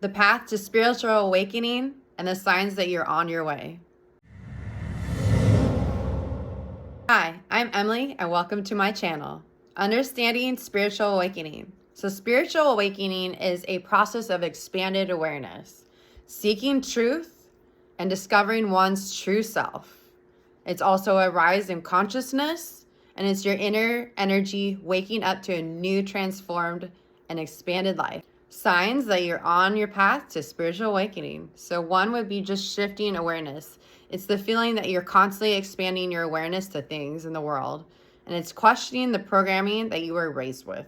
the path to spiritual awakening, and the signs that you're on your way. Hi, I'm Emily, and welcome to my channel, Understanding Spiritual Awakening. So spiritual awakening is a process of expanded awareness, seeking truth, and discovering one's true self. It's also a rise in consciousness, and it's your inner energy waking up to a new, transformed, and expanded life. Signs that you're on your path to spiritual awakening. So one would be just shifting awareness. It's the feeling that you're constantly expanding your awareness to things in the world, and it's questioning the programming that you were raised with.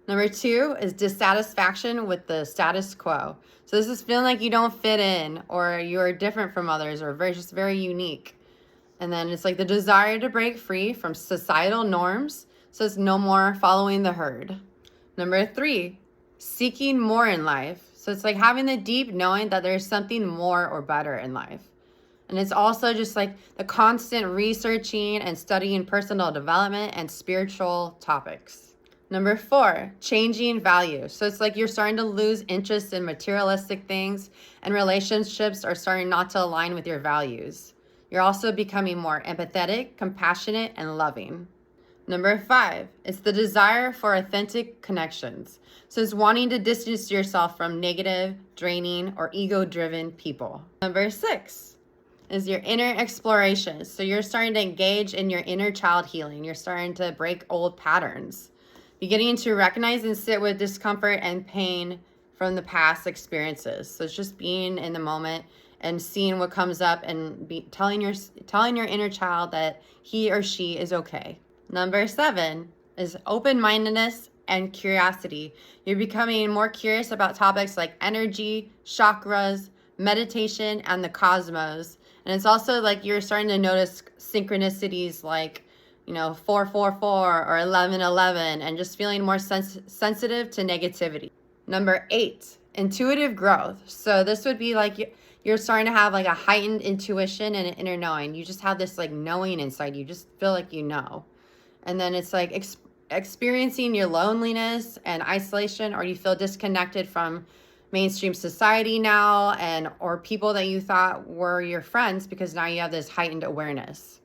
Number two is dissatisfaction with the status quo. So this is feeling like you don't fit in, or you're different from others, or just very unique. And then it's like the desire to break free from societal norms. So it's no more following the herd. Number three, seeking more in life. So it's like having the deep knowing that there's something more or better in life. And it's also just like the constant researching and studying personal development and spiritual topics. Number four, changing values. So it's like you're starting to lose interest in materialistic things, and relationships are starting not to align with your values. You're also becoming more empathetic, compassionate, and loving. Number five, it's the desire for authentic connections. So it's wanting to distance yourself from negative, draining, or ego-driven people. Number six is your inner exploration. So you're starting to engage in your inner child healing. You're starting to break old patterns, beginning to recognize and sit with discomfort and pain from the past experiences. So it's just being in the moment and seeing what comes up and telling your inner child that he or she is okay. Number seven is open-mindedness and curiosity. You're becoming more curious about topics like energy, chakras, meditation, and the cosmos. And it's also like you're starting to notice synchronicities like, 444 or 1111, and just feeling more sensitive to negativity. Number eight, intuitive growth. So this would be like you're starting to have like a heightened intuition and an inner knowing. You just have this like knowing inside. You just feel like you know. And then it's like experiencing your loneliness and isolation, or you feel disconnected from mainstream society now, or people that you thought were your friends, because now you have this heightened awareness.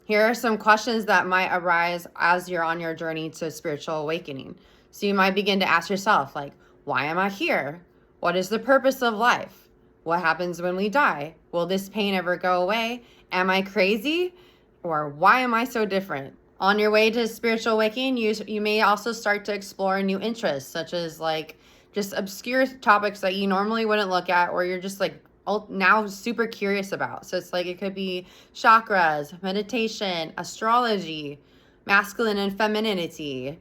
Here are some questions that might arise as you're on your journey to spiritual awakening. So you might begin to ask yourself, like, why am I here? What is the purpose of life? What happens when we die? Will this pain ever go away? Am I crazy? Or why am I so different? On your way to spiritual awakening, you may also start to explore new interests, such as like just obscure topics that you normally wouldn't look at, or you're just like now super curious about. So it's like it could be chakras, meditation, astrology, masculine and femininity,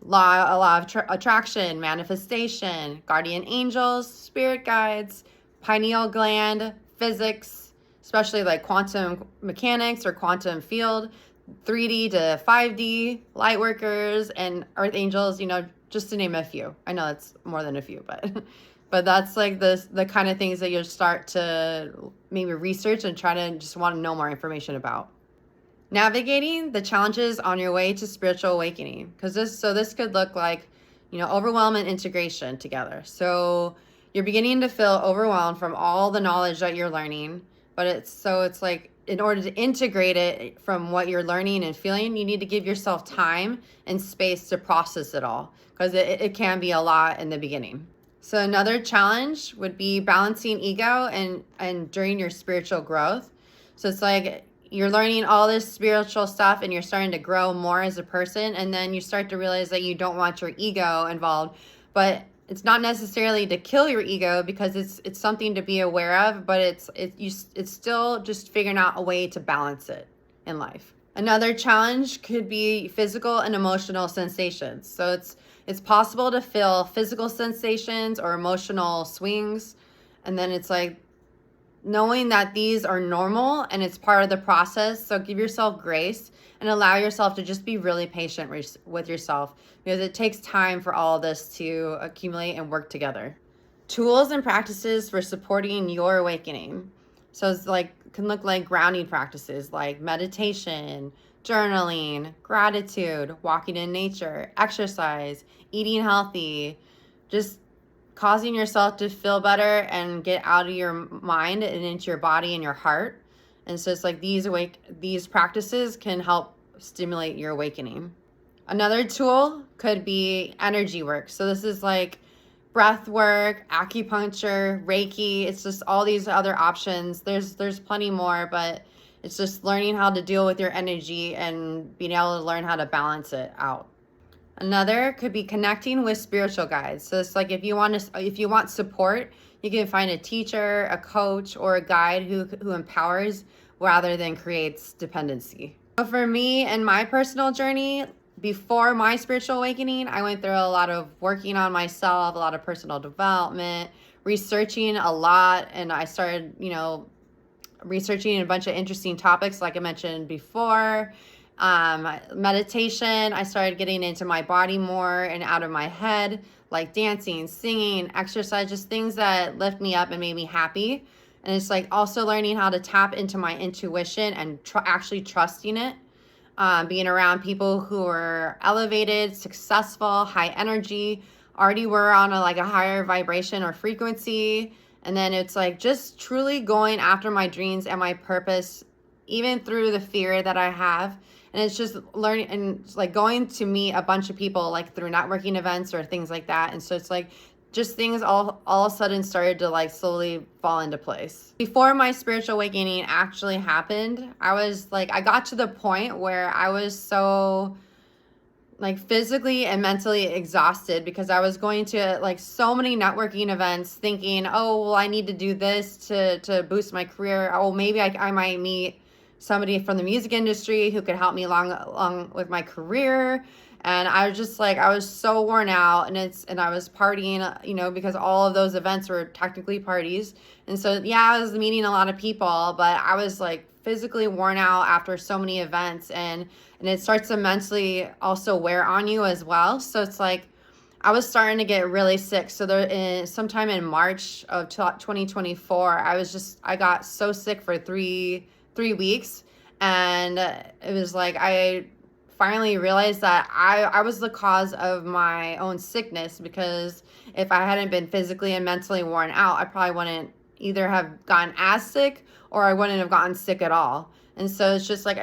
law of attraction, manifestation, guardian angels, spirit guides, pineal gland, physics, especially like quantum mechanics or quantum field, 3D to 5D, light workers, and earth angels, just to name a few. I know it's more than a few, but that's like the kind of things that you'll start to maybe research and try to just want to know more information about. Navigating the challenges on your way to spiritual awakening, because this could look like, overwhelm and integration together. So you're beginning to feel overwhelmed from all the knowledge that you're learning, but it's like, in order to integrate it from what you're learning and feeling, you need to give yourself time and space to process it all, because it can be a lot in the beginning. So another challenge would be balancing ego and during your spiritual growth. So it's like you're learning all this spiritual stuff and you're starting to grow more as a person, and then you start to realize that you don't want your ego involved, but it's not necessarily to kill your ego, because it's something to be aware of, but it's still just figuring out a way to balance it in life. Another challenge could be physical and emotional sensations. So it's possible to feel physical sensations or emotional swings, and then it's like knowing that these are normal and it's part of the process. So give yourself grace and allow yourself to just be really patient with yourself, because it takes time for all of this to accumulate and work together. Tools and practices for supporting your awakening. So it's like can look like grounding practices like meditation, journaling, gratitude, walking in nature, exercise, eating healthy, just causing yourself to feel better and get out of your mind and into your body and your heart. And so it's like these practices can help stimulate your awakening. Another tool could be energy work. So this is like breath work, acupuncture, Reiki. It's just all these other options. There's plenty more, but it's just learning how to deal with your energy and being able to learn how to balance it out. Another could be connecting with spiritual guides. So it's like if you want support, you can find a teacher, a coach, or a guide who empowers rather than creates dependency. So for me and my personal journey, before my spiritual awakening, I went through a lot of working on myself, a lot of personal development, researching a lot, and I started, researching a bunch of interesting topics like I mentioned before. Meditation, I started getting into my body more and out of my head, like dancing, singing, exercise, just things that lift me up and made me happy. And it's like also learning how to tap into my intuition and actually trusting it. Being around people who are elevated, successful, high energy, already were on a higher vibration or frequency. And then it's like just truly going after my dreams and my purpose, even through the fear that I have. And it's just learning and like going to meet a bunch of people like through networking events or things like that. And so it's like just things all of a sudden started to like slowly fall into place. Before my spiritual awakening actually happened, I got to the point where I was so like physically and mentally exhausted because I was going to like so many networking events thinking, oh, well, I need to do this to boost my career. Oh, maybe I might meet somebody from the music industry who could help me along with my career. And I was just like, I was so worn out, and I was partying, because all of those events were technically parties. And so, yeah, I was meeting a lot of people, but I was like physically worn out after so many events, and it starts to mentally also wear on you as well. So it's like, I was starting to get really sick. So sometime in March of 2024, I got so sick for three weeks. And it was like, I finally realized that I was the cause of my own sickness, because if I hadn't been physically and mentally worn out, I probably wouldn't either have gotten as sick or I wouldn't have gotten sick at all. And so it's just like,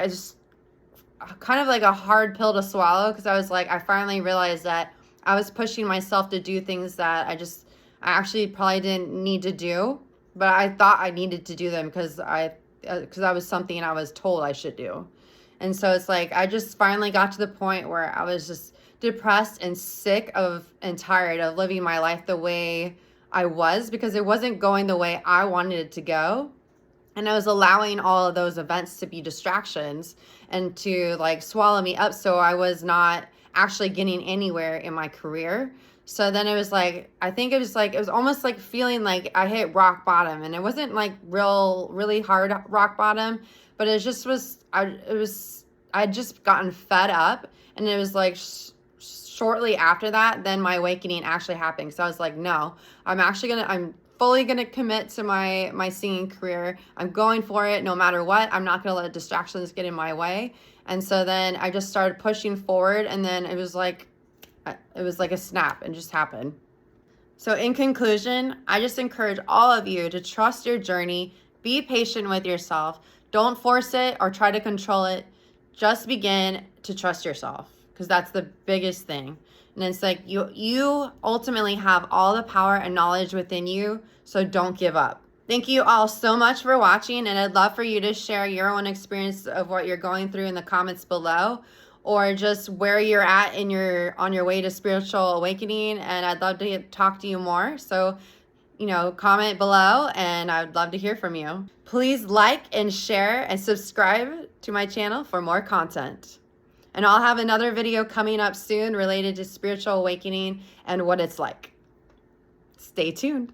kind of like a hard pill to swallow, because I was like, I finally realized that I was pushing myself to do things that I actually probably didn't need to do, but I thought I needed to do them because I was something I was told I should do. And so it's like, I just finally got to the point where I was just depressed and sick and tired of living my life the way I was, because it wasn't going the way I wanted it to go. And I was allowing all of those events to be distractions and to like swallow me up. So I was not actually getting anywhere in my career. So then it was like, it was almost like feeling like I hit rock bottom, and it wasn't like really hard rock bottom, but it just was, I'd just gotten fed up. And it was like shortly after that, then my awakening actually happened. So I was like, no, I'm fully going to commit to my singing career. I'm going for it no matter what. I'm not going to let distractions get in my way. And so then I just started pushing forward, and then it was like a snap and just happened. So in conclusion, I just encourage all of you to trust your journey, be patient with yourself. Don't force it or try to control it. Just begin to trust yourself, because that's the biggest thing. And it's like you ultimately have all the power and knowledge within you, so don't give up. Thank you all so much for watching, and I'd love for you to share your own experience of what you're going through in the comments below, or just where you're at on your way to spiritual awakening, and I'd love to talk to you more. So, comment below, and I would love to hear from you. Please like and share and subscribe to my channel for more content. And I'll have another video coming up soon related to spiritual awakening and what it's like. Stay tuned.